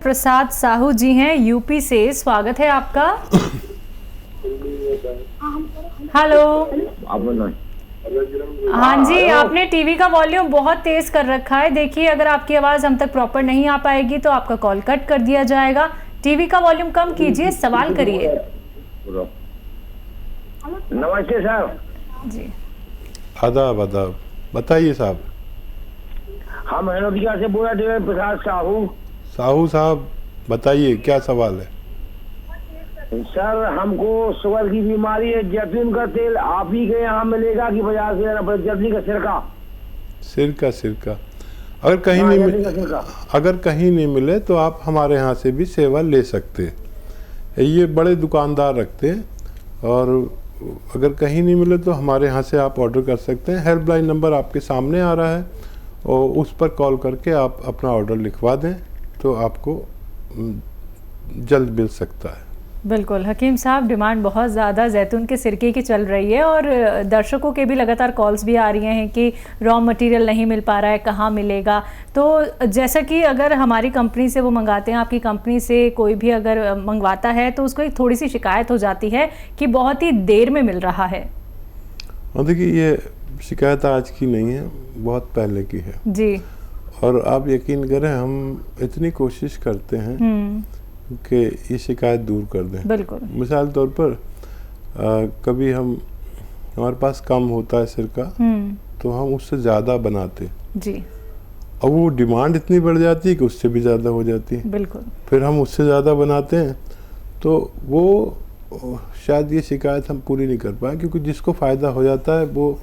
प्रसाद साहू जी हैं यूपी से, स्वागत है आपका। हेलो। हाँ जी, आपने टीवी का वॉल्यूम बहुत तेज कर रखा है। देखिए, अगर आपकी आवाज हम तक प्रॉपर नहीं आ पाएगी तो आपका कॉल कट कर दिया जाएगा। टीवी का वॉल्यूम कम कीजिए, सवाल करिए। नमस्ते सर जी। आदाब आदाब, बताइए साहब। हम हनोदिया से बोल रहे थे, प्रसाद साहू। साहू साहब बताइए, क्या सवाल है? सर, हमको शुगर की बीमारी है। जैतून का तेल आप ही के यहाँ मिलेगा कि बाजार से लेना पड़ेगा? जैतून का सिरका अगर कहीं नहीं मिले, अगर कहीं नहीं मिले तो आप हमारे यहाँ से भी सेवा ले सकते हैं। ये बड़े दुकानदार रखते हैं, और अगर कहीं नहीं मिले तो हमारे यहाँ से आप ऑर्डर कर सकते हैं। हेल्पलाइन नंबर आपके सामने आ रहा है, और उस पर कॉल करके आप अपना ऑर्डर लिखवा दें तो आपको जल्द मिल सकता है। बिल्कुल हकीम साहब, डिमांड बहुत ज़्यादा जैतून के सिरके की चल रही है, और दर्शकों के भी लगातार कॉल्स भी आ रही हैं कि रॉ मटेरियल नहीं मिल पा रहा है, कहाँ मिलेगा। तो जैसा कि अगर हमारी कंपनी से वो मंगाते हैं, आपकी कंपनी से कोई भी अगर मंगवाता है तो उसको एक थोड़ी सी शिकायत हो जाती है कि बहुत ही देर में मिल रहा है। और देखिए, ये शिकायत आज की नहीं है, बहुत पहले की है जी। और आप यकीन करें, हम इतनी कोशिश करते हैं कि ये शिकायत दूर कर दें। बिल्कुल। मिसाल तौर पर कभी हमारे पास कम होता है सिरका, तो हम उससे ज़्यादा बनाते जी। अब वो डिमांड इतनी बढ़ जाती है कि उससे भी ज़्यादा हो जाती है। बिल्कुल। फिर हम उससे ज़्यादा बनाते हैं, तो वो शायद ये शिकायत हम पूरी नहीं कर पाए, क्योंकि जिसको फ़ायदा हो जाता है वो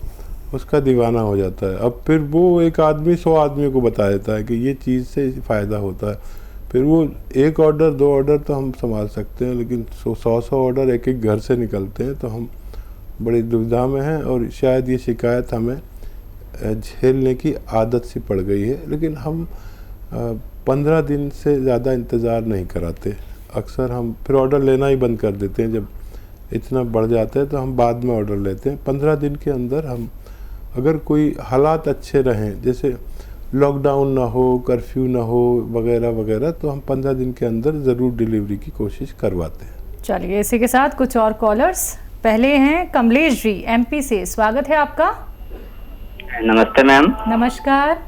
उसका दीवाना हो जाता है। अब फिर वो एक आदमी 100 आदमियों को बता देता है कि ये चीज़ से फ़ायदा होता है। फिर वो एक ऑर्डर 2 ऑर्डर तो हम संभाल सकते हैं, लेकिन 100 ऑर्डर एक एक घर से निकलते हैं, तो हम बड़ी दुविधा में हैं। और शायद ये शिकायत हमें झेलने की आदत सी पड़ गई है। लेकिन हम 15 दिन से ज़्यादा इंतज़ार नहीं कराते। अक्सर हम फिर ऑर्डर लेना ही बंद कर देते हैं। जब इतना बढ़ जाता है तो हम बाद में ऑर्डर लेते हैं। 15 दिन के अंदर हम, अगर कोई हालात अच्छे रहें, जैसे लॉकडाउन ना हो, कर्फ्यू ना हो, वगैरह वगैरह, तो हम 15 दिन के अंदर ज़रूर डिलीवरी की कोशिश करवाते हैं। चलिए, इसी के साथ कुछ और कॉलर्स। पहले हैं कमलेश जी एमपी से, स्वागत है आपका। नमस्ते मैम। नमस्कार।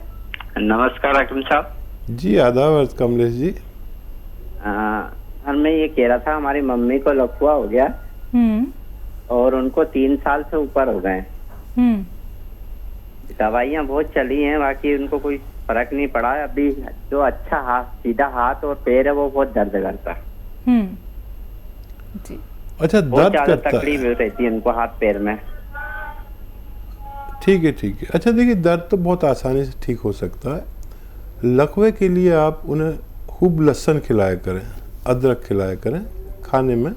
नमस्कार हकीम साहब जी। आदाब कमलेश जी। मैं ये कह रहा था, हमारी मम्मी को लकवा हो गया और उनको 3 साल से ऊपर हो गए। दवाइयाँ बहुत चली हैं, बाकी उनको कोई फर्क नहीं पड़ा। अभी जो अच्छा हाथ, सीधा हाथ और पैर है, वो बहुत दर्द करता जी। अच्छा, दर्द करता है, तकलीफ रहती है उनको हाथ पैर में। ठीक है। अच्छा देखिए, दर्द तो बहुत आसानी से ठीक हो सकता है। लकवे के लिए आप उन्हें खूब लहसुन खिलाया करें, अदरक खिलाया करें खाने में।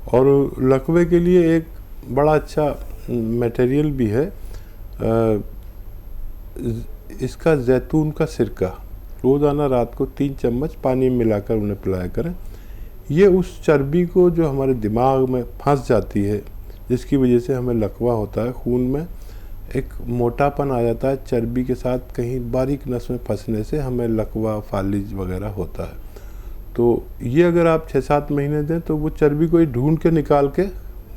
और लकवे के लिए एक बड़ा अच्छा मटेरियल भी है, इसका जैतून का सिरका। रोज़ाना रात को 3 चम्मच पानी में मिलाकर उन्हें पिलाया करें। ये उस चर्बी को जो हमारे दिमाग में फंस जाती है, जिसकी वजह से हमें लकवा होता है, खून में एक मोटापन आ जाता है, चर्बी के साथ कहीं बारीक नस में फंसने से हमें लकवा, फालिज वगैरह होता है। तो ये अगर आप 6-7 महीने दें तो वो चर्बी को ढूंढ के निकाल के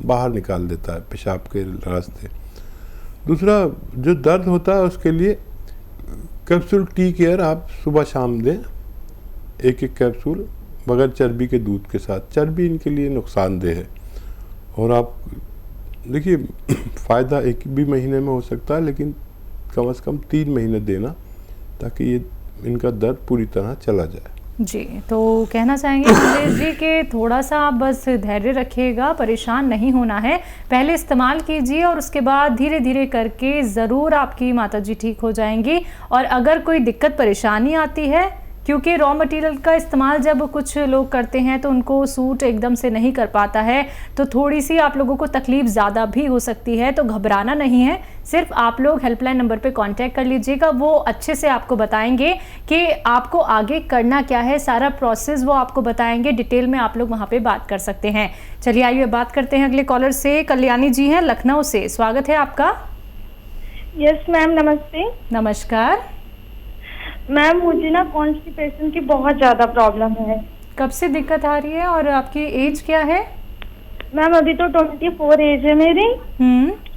बाहर निकाल देता है पेशाब के रास्ते। दूसरा, जो दर्द होता है उसके लिए कैप्सूल टी केयर आप सुबह शाम दें, एक कैप्सूल बगैर चर्बी के दूध के साथ। चर्बी इनके लिए नुकसानदेह है। और आप देखिए, फ़ायदा एक भी महीने में हो सकता है, लेकिन कम से कम 3 महीने देना, ताकि ये इनका दर्द पूरी तरह चला जाए। जी, तो कहना चाहेंगे कमलेश जी कि थोड़ा सा आप बस धैर्य रखिएगा, परेशान नहीं होना है। पहले इस्तेमाल कीजिए और उसके बाद धीरे धीरे करके ज़रूर आपकी माताजी ठीक हो जाएंगी। और अगर कोई दिक्कत परेशानी आती है, क्योंकि रॉ मटेरियल का इस्तेमाल जब कुछ लोग करते हैं तो उनको सूट एकदम से नहीं कर पाता है, तो थोड़ी सी आप लोगों को तकलीफ ज़्यादा भी हो सकती है। तो घबराना नहीं है, सिर्फ आप लोग हेल्पलाइन नंबर पे कांटेक्ट कर लीजिएगा। वो अच्छे से आपको बताएंगे कि आपको आगे करना क्या है, सारा प्रोसेस वो आपको बताएंगे। डिटेल में आप लोग वहाँ पे बात कर सकते हैं। चलिए आइए बात करते हैं अगले कॉलर से। कल्याणी जी हैं लखनऊ से, स्वागत है आपका। यस मैम, नमस्ते। नमस्कार। मैम मुझे ना कॉन्स्टिपेशन की बहुत ज़्यादा प्रॉब्लम है। कब से दिक्कत आ रही है और आपकी एज क्या है? मैम अभी तो 24 एज है मेरी,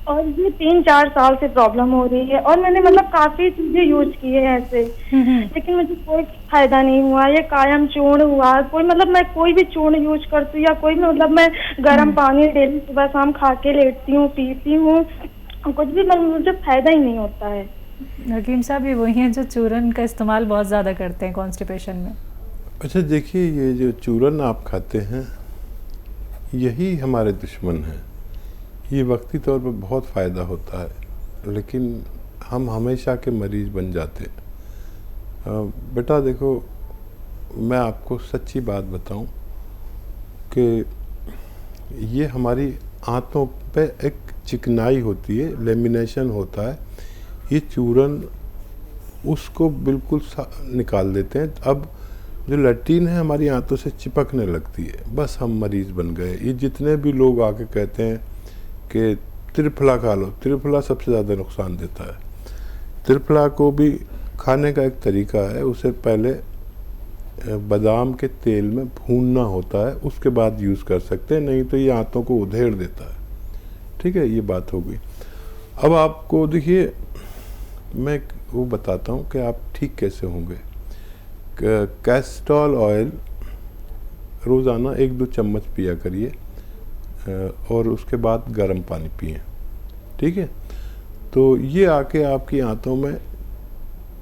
और ये 3-4 साल से प्रॉब्लम हो रही है, और मैंने मतलब काफ़ी चीज़ें यूज की है ऐसे, लेकिन मुझे कोई फायदा नहीं हुआ। ये कायम चूर्ण हुआ, कोई मतलब मैं कोई भी चूर्ण यूज करती हूँ या कोई मतलब मैं गर्म पानी डेली सुबह शाम खा के लेटती हूँ, पीती हूँ, कुछ भी मतलब मुझे फायदा ही नहीं होता है। हकीम साहब ये वही हैं जो चूरन का इस्तेमाल बहुत ज़्यादा करते हैं कॉन्स्टिपेशन में। अच्छा देखिए, ये जो चूरन आप खाते हैं यही हमारे दुश्मन हैं। ये वक्ती तौर पर बहुत फ़ायदा होता है, लेकिन हम हमेशा के मरीज़ बन जाते। बेटा देखो, मैं आपको सच्ची बात बताऊं कि ये हमारी आंतों पे एक चिकनाई होती है, लेमिनेशन होता है, ये चूरन उसको बिल्कुल निकाल देते हैं। अब जो लैट्रिन है हमारी आंतों से चिपकने लगती है, बस हम मरीज़ बन गए। ये जितने भी लोग आके कहते हैं कि त्रिफला खा लो, त्रिफला सबसे ज़्यादा नुकसान देता है। त्रिफला को भी खाने का एक तरीका है, उसे पहले बादाम के तेल में भूनना होता है, उसके बाद यूज़ कर सकते हैं, नहीं तो ये आंतों को उधेड़ देता है। ठीक है, ये बात हो गई। अब आपको देखिए, मैं वो बताता हूँ कि आप ठीक कैसे होंगे। कैस्टोल ऑयल रोज़ाना 1-2 चम्मच पिया करिए, और उसके बाद गर्म पानी पिए। ठीक है, तो ये आके आपकी आंतों में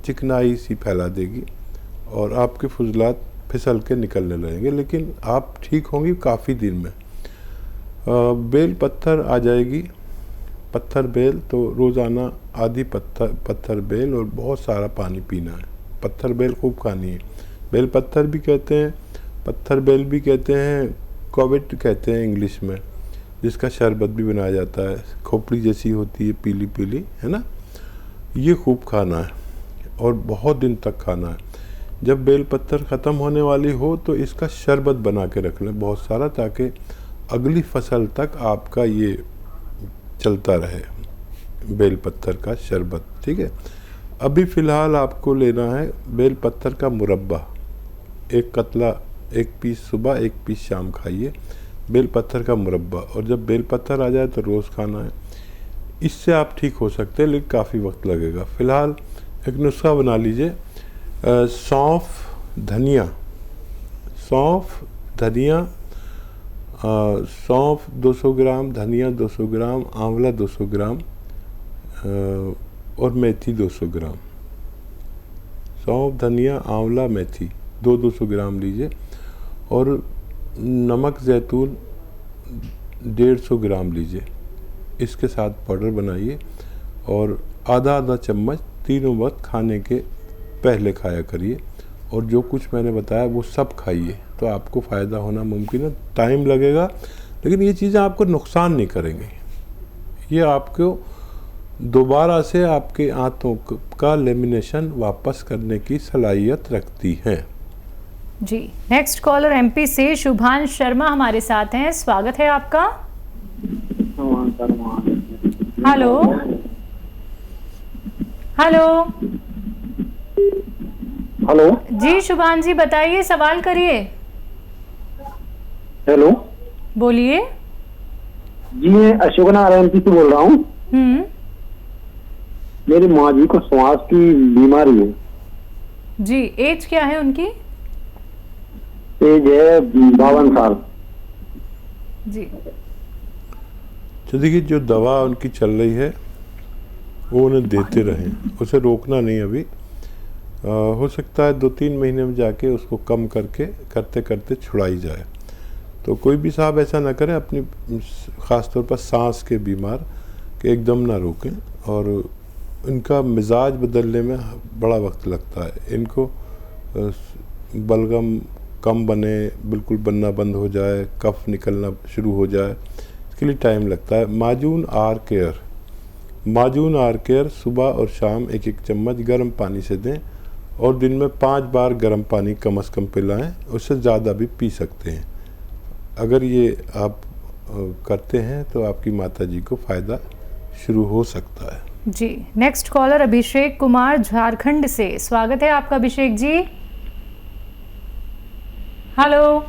चिकनाई सी फैला देगी और आपके फुजलात फिसल के निकलने लगेंगे, लेकिन आप ठीक होंगी काफ़ी दिन में। बेल पत्थर आ जाएगी, पत्थर बेल, तो रोज़ाना आधी पत्थर बेल और बहुत सारा पानी पीना है। पत्थर बेल खूब खानी है। बेल पत्थर भी कहते हैं, पत्थर बेल भी कहते हैं, कोविट कहते हैं इंग्लिश में, जिसका शरबत भी बनाया जाता है, खोपड़ी जैसी होती है, पीली पीली, है ना। ये खूब खाना है और बहुत दिन तक खाना है। जब बेल पत्थर ख़त्म होने वाली हो तो इसका शरबत बना के रख लें बहुत सारा, ताकि अगली फसल तक आपका ये चलता रहे, बेल पत्थर का शरबत। ठीक है, अभी फ़िलहाल आपको लेना है बेल पत्थर का मुरब्बा, एक कतला, 1 पीस सुबह 1 पीस शाम खाइए, बेल पत्थर का मुरब्बा। और जब बेल पत्थर आ जाए तो रोज़ खाना है। इससे आप ठीक हो सकते हैं, लेकिन काफ़ी वक्त लगेगा। फ़िलहाल एक नुस्खा बना लीजिए, सौंफ धनिया, सौंफ 200 ग्राम, धनिया 200 ग्राम, आंवला 200 ग्राम और मेथी 200 ग्राम। सौंफ, धनिया, आंवला, मेथी 200 ग्राम लीजिए, और नमक ज़ैतून 150 ग्राम लीजिए। इसके साथ पाउडर बनाइए और आधा चम्मच तीनों वक्त खाने के पहले खाया करिए, और जो कुछ मैंने बताया वो सब खाइए, तो आपको फ़ायदा होना मुमकिन है। टाइम लगेगा, लेकिन ये चीज़ें आपको नुकसान नहीं करेंगी। ये आपको दोबारा से आपके आंतों का लेमिनेशन वापस करने की सलाहियत रखती हैं। जी, नेक्स्ट कॉलर एमपी से शुभांश शर्मा हमारे साथ हैं, स्वागत है आपका। हेलो हेलो हेलो जी, शुभांश जी बताइए, सवाल करिए। हेलो, बोलिए। जी मैं अशोक नारायण से बोल रहा हूँ। मेरी माँ जी को श्वास की बीमारी है। जी, एज क्या है उनकी? एज है 52 साल। जी, तो देखिए, जो दवा उनकी चल रही है वो उन्हें देते रहें, उसे रोकना नहीं। अभी हो सकता है 2-3 महीने में जाके उसको कम करके करते करते छुड़ाई जाए। तो कोई भी साहब ऐसा ना करें, अपनी ख़ास तौर पर सांस के बीमार के एकदम ना रोकें, और इनका मिजाज बदलने में बड़ा वक्त लगता है। इनको बलगम कम बने, बिल्कुल बनना बंद हो जाए, कफ निकलना शुरू हो जाए, इसके लिए टाइम लगता है। माजून आर केयर सुबह और शाम 1-1 चम्मच गर्म पानी से दें, और दिन में 5 बार गर्म पानी कम से कम पिलाएं, उससे ज़्यादा भी पी सकते हैं। अगर ये आप करते हैं तो आपकी माताजी को फ़ायदा शुरू हो सकता है। जी, नेक्स्ट कॉलर अभिषेक कुमार झारखंड से, स्वागत है आपका अभिषेक जी। हेलो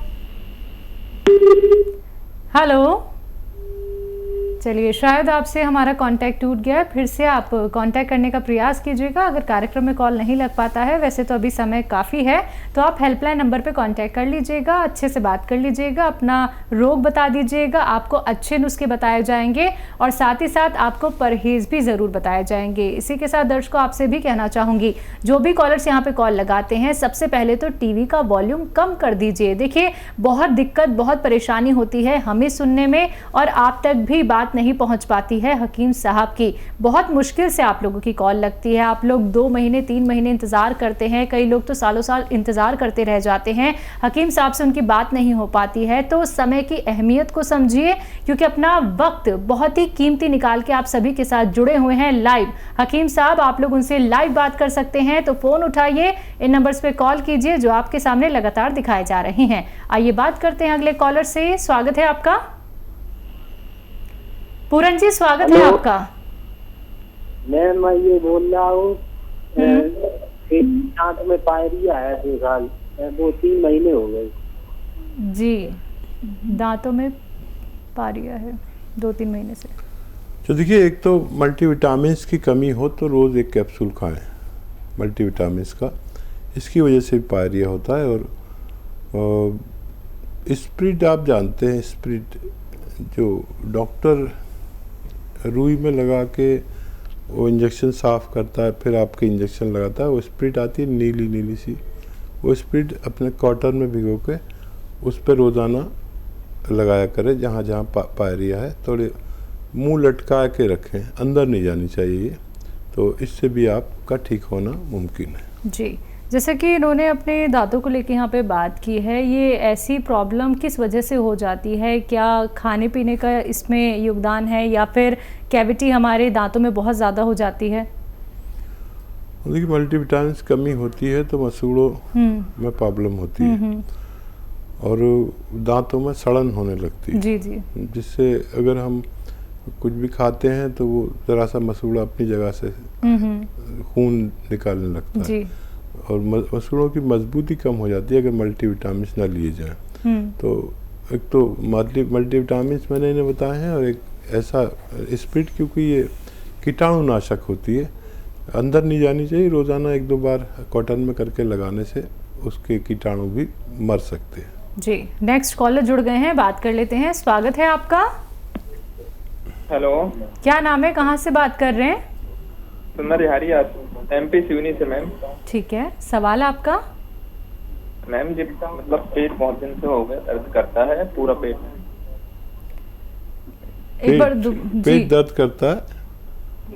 हेलो, चलिए शायद आपसे हमारा कांटेक्ट टूट गया, फिर से आप कांटेक्ट करने का प्रयास कीजिएगा अगर कार्यक्रम में कॉल नहीं लग पाता है। वैसे तो अभी समय काफ़ी है, तो आप हेल्पलाइन नंबर पे कांटेक्ट कर लीजिएगा, अच्छे से बात कर लीजिएगा, अपना रोग बता दीजिएगा, आपको अच्छे नुस्खे बताए जाएंगे और साथ ही साथ आपको परहेज भी ज़रूर बताए जाएंगे। इसी के साथ दर्शकों आपसे भी कहना चाहूँगी, जो भी कॉलर्स यहाँ पे कॉल लगाते हैं, सबसे पहले तो टीवी का वॉल्यूम कम कर दीजिए। देखिए बहुत दिक्कत, बहुत परेशानी होती है हमें सुनने में और आप तक भी बात नहीं पहुंच पाती है हकीम साहब की। बहुत मुश्किल से आप लोगों की कॉल लगती है, आप लोग 2 महीने 3 महीने इंतजार करते हैं, कई लोग तो सालों साल इंतजार करते रह जाते हैं, हकीम साहब से उनकी बात नहीं हो पाती है। तो समय की अहमियत को समझिए, क्योंकि अपना वक्त बहुत ही कीमती निकाल के आप सभी के साथ जुड़े हुए हैं लाइव। हकीम साहब आप लोग उनसे लाइव बात कर सकते हैं, तो फोन उठाइए, इन नंबर्स पे कॉल कीजिए जो आपके सामने लगातार दिखाए जा रहे हैं। आइए बात करते हैं अगले कॉलर से। स्वागत है आपका पूरन जी, स्वागत है आपका। मैं ये बोल रहा हूँ दांत में पायरिया है, 2 साल 2-3 महीने हो गए जी, दांतों में पायरिया है 2-3 महीने से। तो देखिए, एक तो मल्टीविटामिन्स की कमी हो तो रोज़ 1 कैप्सूल खाएं मल्टीविटामिन्स का, इसकी वजह से भी पायरिया होता है। और स्प्रिट आप जानते हैं, स्प्रिट जो डॉक्टर रुई में लगा के वो इंजेक्शन साफ़ करता है, फिर आपके इंजेक्शन लगाता है, वो स्प्रिट आती है नीली नीली सी, वो स्प्रिट अपने कॉटन में भिगो के उस पर रोज़ाना लगाया करें जहाँ जहाँ पायरिया है। थोड़े मुंह लटका के रखें, अंदर नहीं जानी चाहिए, तो इससे भी आपका ठीक होना मुमकिन है। जी, जैसे कि इन्होंने अपने दांतों को लेके यहाँ पे बात की है, ये ऐसी प्रॉब्लम किस वजह से हो जाती है? क्या खाने पीने का इसमें योगदान है या फिर कैविटी हमारे दांतों में बहुत ज़्यादा हो जाती है? देखिए, मल्टीविटामिन कमी होती है तो मसूड़ों में प्रॉब्लम होती है और दांतों में सड़न होने लगती है। जी जी, जिससे अगर हम कुछ भी खाते हैं तो वो ज़रा सा मसूड़ा अपनी जगह से खून निकालने लगता है जी। और मसूड़ों की मजबूती कम हो जाती है अगर मल्टीविटामिन ना लिए जाएं। तो एक तो मल्टीविटामिन मैंने इन्हें बताए हैं, और एक ऐसा स्प्रिट, क्योंकि ये कीटाणुनाशक होती है, अंदर नहीं जानी चाहिए, रोज़ाना 1-2 बार कॉटन में करके लगाने से उसके कीटाणु भी मर सकते हैं। जी, नेक्स्ट कॉलर जुड़ गए हैं, बात कर लेते हैं। स्वागत है आपका। हेलो, क्या नाम है, कहाँ से बात कर रहे हैं? सुंदर हरिया, MP सिवनी से मैम। ठीक है, सवाल आपका। मैम जी मतलब पेट बहुत दिन से हो गया, दर्द करता है पूरा पेट। एक बार पेट दर्द करता है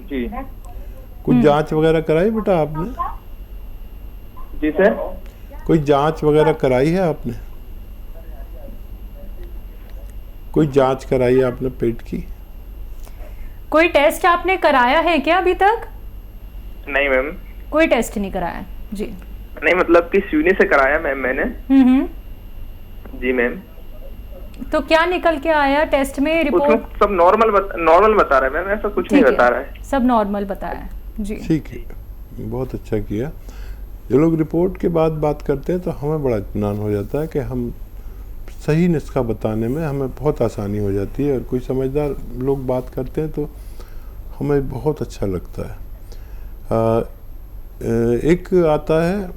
जी। कुछ जांच वगैरह कराई बेटा आपने? जी सर। कोई जांच वगैरह कराई है आपने? कोई जांच कराई है आपने पेट की? कोई टेस्ट आपने कराया है क्या अभी तक? नहीं मैम, कोई टेस्ट नहीं कराया जी। नहीं मतलब कि सिवनी से कराया मैम मैंने। जी मैम। तो क्या निकल के आया टेस्ट में, रिपोर्ट? सब नॉर्मल बता रहा है मैम, ऐसा कुछ नहीं बता रहा है। सब नॉर्मल बताया है जी। ठीक है, बहुत अच्छा किया। जो लोग रिपोर्ट के बाद बात करते हैं तो हमें बड़ा इत्मीनान हो जाता है कि हम सही नुस्खा बताने में हमें बहुत आसानी हो जाती है, और कोई समझदार लोग बात करते हैं तो हमें बहुत अच्छा लगता है। एक आता है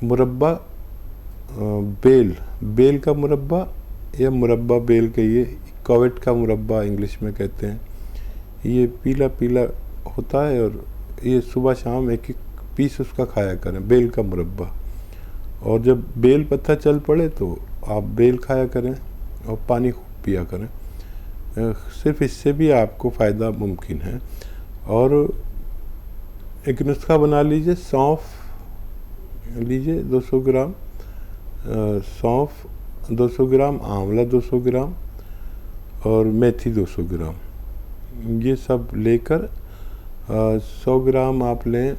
मुरब्बा बेल का मुरब्बा, या मुरब्बा बेल कहिए, कोविड का मुरब्बा इंग्लिश में कहते हैं। ये पीला पीला होता है और ये सुबह शाम 1-1 पीस उसका खाया करें, बेल का मुरब्बा। और जब बेल पत्ता चल पड़े तो आप बेल खाया करें और पानी खूब पिया करें, सिर्फ इससे भी आपको फ़ायदा मुमकिन है। और एक नुस्खा बना लीजिए, सौंफ लीजिए 200 ग्राम, सौंफ 200 ग्राम, आंवला 200 ग्राम और मेथी 200 ग्राम, ये सब लेकर 100 ग्राम आप लें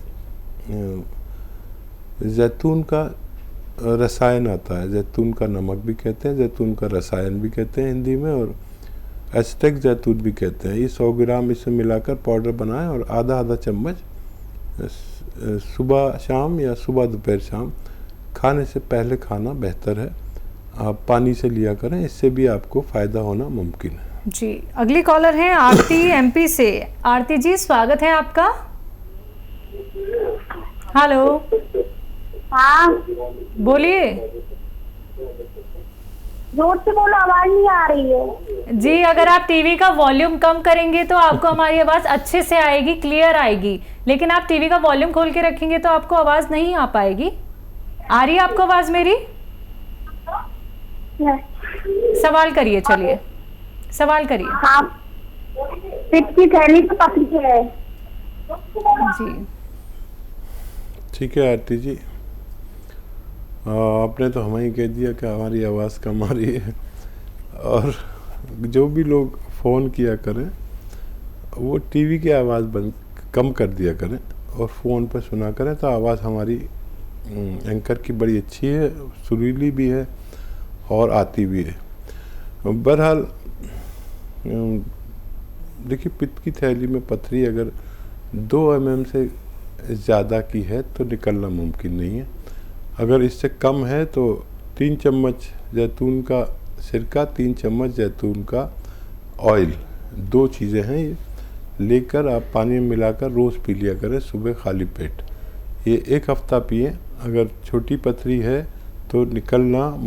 जैतून का रसायन आता है, जैतून का नमक भी कहते हैं, जैतून का रसायन भी कहते हैं हिंदी में, और एस्टेक जैतून भी कहते हैं। ये 100 ग्राम इसमें मिलाकर पाउडर बनाएं और आधा आधा चम्मच सुबह शाम या सुबह दोपहर शाम खाने से पहले खाना बेहतर है। आप पानी से लिया करें, इससे भी आपको फ़ायदा होना मुमकिन है। जी, अगली कॉलर हैं आरती एमपी से। आरती जी, स्वागत है आपका। हेलो। हाँ बोलिए। जोर से बोलो, आवाज नहीं आ रही है। जी, अगर आप टीवी का वॉल्यूम कम करेंगे तो आपको हमारी आवाज अच्छे से आएगी, क्लियर आएगी। लेकिन आप टीवी का वॉल्यूम खोल के रखेंगे तो आपको आवाज नहीं आ पाएगी। आ रही है आपको आवाज मेरी? सवाल करिए, चलिए सवाल करिए। हाँ, पित्त की थैली तो पतली है। जी ठीक है आरती जी, आपने तो हमें ही कह दिया कि हमारी आवाज़ कम आ रही है। और जो भी लोग फ़ोन किया करें वो टीवी की आवाज़ बंद कम कर दिया करें और फ़ोन पर सुना करें, तो आवाज़ हमारी एंकर की बड़ी अच्छी है, सुरीली भी है और आती भी है। बहरहाल देखिए, पित्त की थैली में पथरी अगर 2 mm से ज़्यादा की है तो निकलना मुमकिन नहीं है। अगर इससे कम है तो 3 चम्मच जैतून का सिरका, 3 चम्मच जैतून का ऑयल, 2 चीज़ें हैं ये, लेकर आप पानी में मिलाकर रोज़ पी लिया करें सुबह खाली पेट। ये 1 हफ्ता पिए। अगर छोटी पथरी है तो निकलना